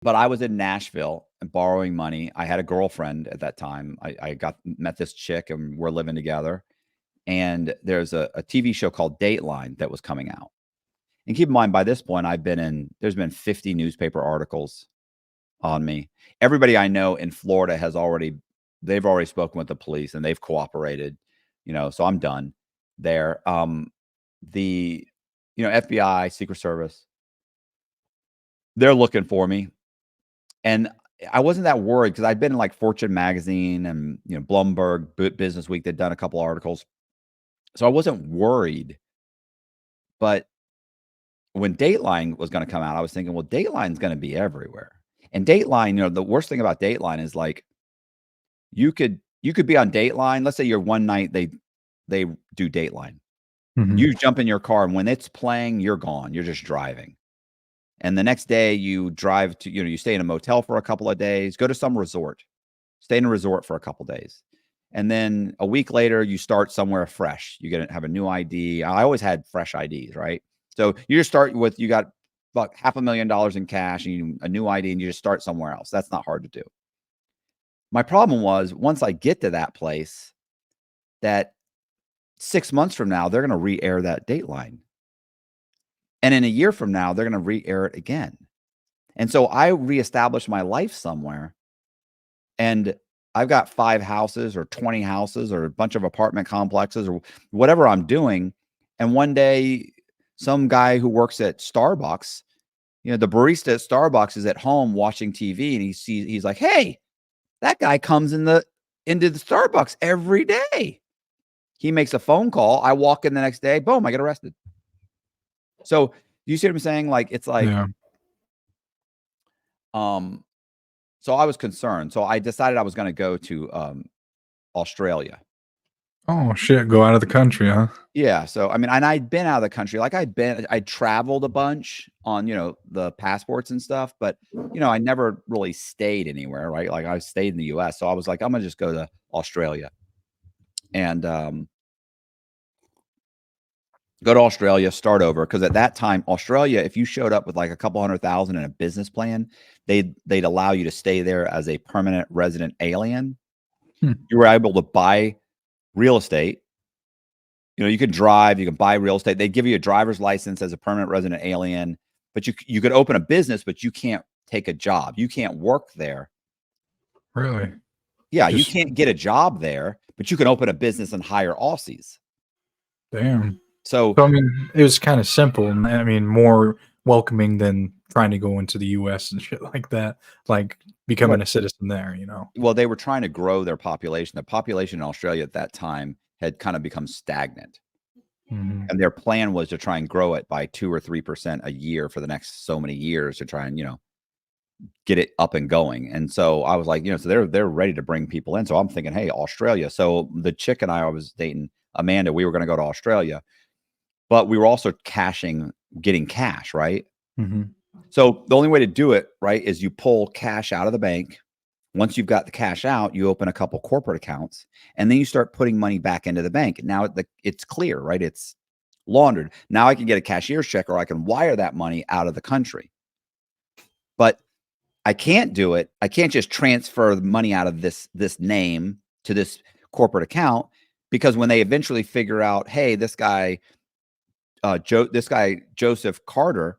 But I was in Nashville and borrowing money. I had a girlfriend at that time. I met this chick and we're living together. And there's a TV show called Dateline that was coming out. And keep in mind, by this point, there's been 50 newspaper articles on me. Everybody I know in Florida they've already spoken with the police and they've cooperated, so I'm done there. The, FBI, Secret Service, they're looking for me. And I wasn't that worried because I'd been in like Fortune magazine and, Bloomberg Business Week. They'd done a couple articles. So I wasn't worried. But when Dateline was going to come out, I was thinking, well, Dateline's going to be everywhere. And Dateline, the worst thing about Dateline is like you could be on Dateline. Let's say you're one night they do Dateline. You jump in your car and when it's playing, you're gone. You're just driving. And the next day you drive to, you stay in a motel for a couple of days, go to some resort, stay in a resort for a couple of days. And then a week later, you start somewhere fresh. You have a new ID. I always had fresh IDs, right? So you just start with, you got about $500,000 in cash and a new ID and you just start somewhere else. That's not hard to do. My problem was once I get to that place, that 6 months from now, they're going to re-air that Dateline. And in a year from now, they're going to re-air it again. And so I reestablished my life somewhere. And I've got 5 houses or 20 houses or a bunch of apartment complexes or whatever I'm doing. And one day, some guy who works at Starbucks, the barista at Starbucks is at home watching TV and he's like, hey, that guy comes into the Starbucks every day. He makes a phone call. I walk in the next day, boom, I get arrested. So you see what I'm saying? Like, it's like, Yeah. So I was concerned. So I decided I was going to go to Australia. Oh shit! Go out of the country, huh? Yeah. So I mean, and I'd been out of the country. Like I traveled a bunch on the passports and stuff, but I never really stayed anywhere, right? Like I stayed in the U.S. So I was like, I'm gonna just go to Australia and go to Australia, start over. Because at that time, Australia, if you showed up with like a couple $100,000 in a business plan, they'd allow you to stay there as a permanent resident alien. You were able to buy real estate. You can drive, you can buy real estate. They give you a driver's license as a permanent resident alien, but you could open a business, but you can't take a job. You can't work there. Really? Yeah, you can't get a job there, but you can open a business and hire Aussies. Damn. So I mean, it was kind of simple. I mean, more welcoming than trying to go into the U.S. and shit like that. Like becoming a citizen there, Well, they were trying to grow their population. The population in Australia at that time had kind of become stagnant. And their plan was to try and grow it by 2 or 3% a year for the next so many years to try and, get it up and going. And so I was like, so they're ready to bring people in. So I'm thinking, hey, Australia. So the chick and I was dating, Amanda, we were going to go to Australia, but we were also getting cash, right? So the only way to do it, right, is you pull cash out of the bank. Once you've got the cash out, you open a couple corporate accounts, and then you start putting money back into the bank. Now it's clear, right? It's laundered. Now I can get a cashier's check or I can wire that money out of the country. But I can't do it. I can't just transfer the money out of this name to this corporate account, because when they eventually figure out, hey, this guy Joseph Carter,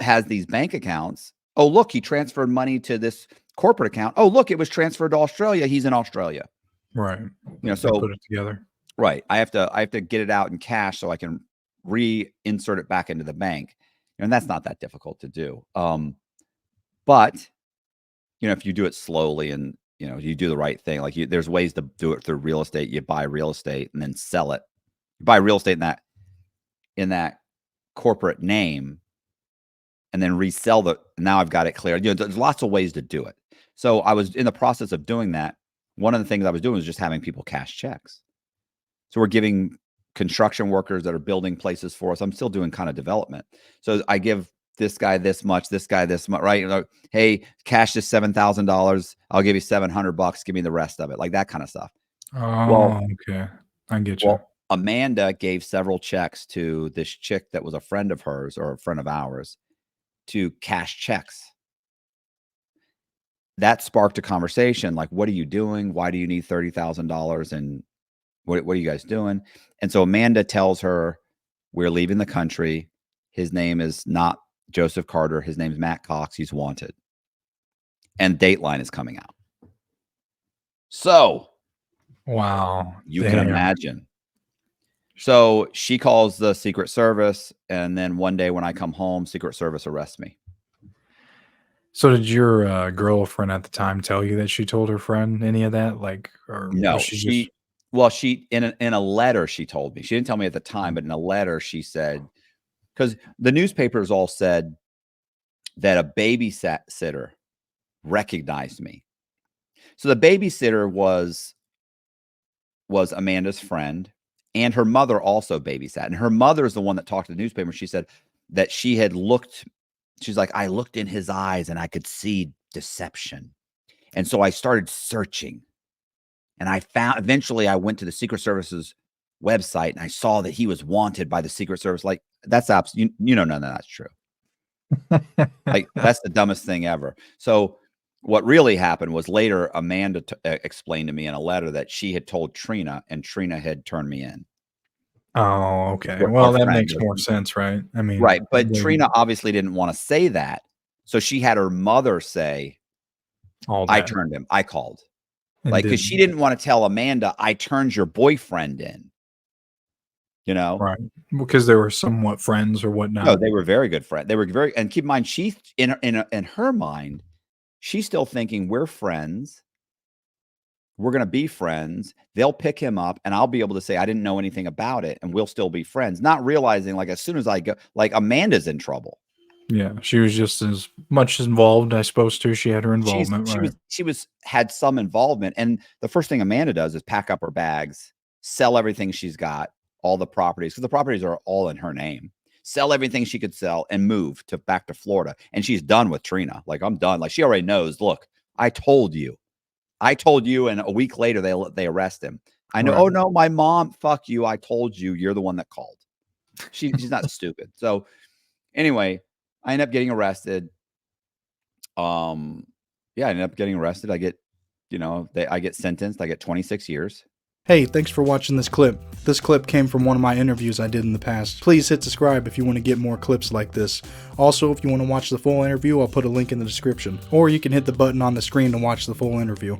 has these bank accounts. Oh, look, he transferred money to this corporate account. Oh, look, it was transferred to Australia. He's in Australia. Right. So put it together. Right. I have to get it out in cash so I can reinsert it back into the bank. And that's not that difficult to do. But if you do it slowly and you do the right thing, like there's ways to do it through real estate. You buy real estate and then sell it. You buy real estate in that corporate name and then resell now I've got it clear. There's lots of ways to do it. So I was in the process of doing that. One of the things I was doing was just having people cash checks. So we're giving construction workers that are building places for us. I'm still doing kind of development. So I give this guy this much, right? Hey, cash this $7,000. I'll give you $700. Give me the rest of it. Like that kind of stuff. Oh, okay. I get you. Well, Amanda gave several checks to this chick that was a friend of hers or a friend of ours. to cash checks. That sparked a conversation like, what are you doing? Why do you need $30,000? And what are you guys doing? And so Amanda tells her, we're leaving the country. His name is not Joseph Carter. His name's Matt Cox. He's wanted. And Dateline is coming out. So Wow. you can imagine. So she calls the Secret Service. And then one day when I come home, Secret Service arrests me. So did your girlfriend at the time tell you that she told her friend any of that? Like, or No, was she just well, she in a letter she told me. She didn't tell me at the time, but in a letter she said, because the newspapers all said that a babysitter recognized me. So the babysitter was Amanda's friend, and her mother also babysat. And her mother is the one that talked to the newspaper. She said that she had looked. She's like, I looked in his eyes and I could see deception, and so I started searching. And I found eventually I went to the Secret Service's website and I saw that he was wanted by the Secret Service. Like, that's absolutely, you know, none of that's true. Like, that's the dumbest thing ever. So what really happened was later Amanda explained to me in a letter that she had told Trina and Trina had turned me in. Oh, okay. Our Well, that friend. makes more sense, right? I mean, Right. But Trina obviously didn't want to say that. So she had her mother say, all I that turned him. I called. and Like, because she didn't want to tell Amanda, I turned your boyfriend in. You know? right, because they were somewhat friends or No, whatnot. they were very good friends. They were very, and keep in mind, she in her mind, she's still thinking we're friends. We're gonna be friends. They'll pick him up, and I'll be able to say I didn't know anything about it, and we'll still be friends. Not realizing, like, as soon as I go, like, Amanda's in trouble. Yeah, she was just as much involved, I suppose, too. She had her She's involvement, right? she was had some involvement, and the first thing Amanda does is pack up her bags, sell everything she's got, all the properties, because the properties are all in her name. Sell everything she could sell and move back to Florida. And she's done with Trina. Like, I'm done. Like, she already knows. Look, I told you. And a week later they arrest him. I know. Right. Oh no, my mom. Fuck you. I told you. You're the one that called. She's not stupid. So anyway, I end up getting arrested. Yeah, I ended up getting arrested. I get, I get sentenced. I get 26 years. Hey, thanks for watching this clip. This clip came from one of my interviews I did in the past. Please hit subscribe if you want to get more clips like this. Also, if you want to watch the full interview, I'll put a link in the description. Or you can hit the button on the screen to watch the full interview.